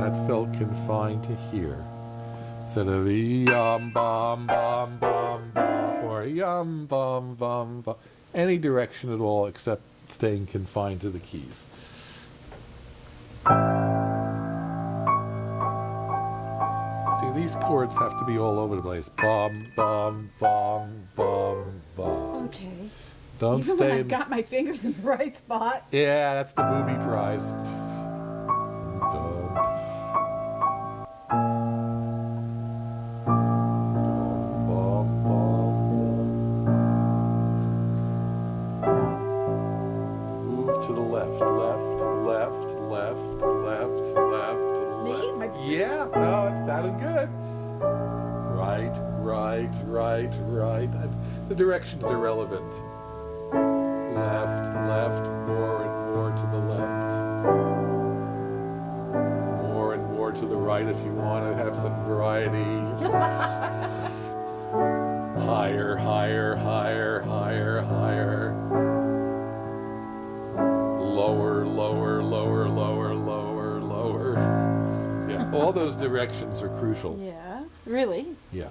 that felt confined to here. Instead of yum bum bum bum bum or yum bum bum bum. Any direction at all except staying confined to the keys. See, these chords have to be all over the place. Bum, bum, bum, bum, bum. Okay. Don't Even stay when in. I've got my fingers in the right spot. Yeah, that's the booby prize. Bum, bum, bum. Move to the left, left, left, left, left, left, Me? left. My fingers? Yeah, no, it sounded good. Right, right, right, right. The direction's irrelevant. Left, left, more and more to the left. More and more to the right if you want to have some variety. Higher, higher, higher, higher, higher. Lower, lower, lower, lower, lower, lower. Yeah, all those directions are crucial. Yeah. Really? Yeah.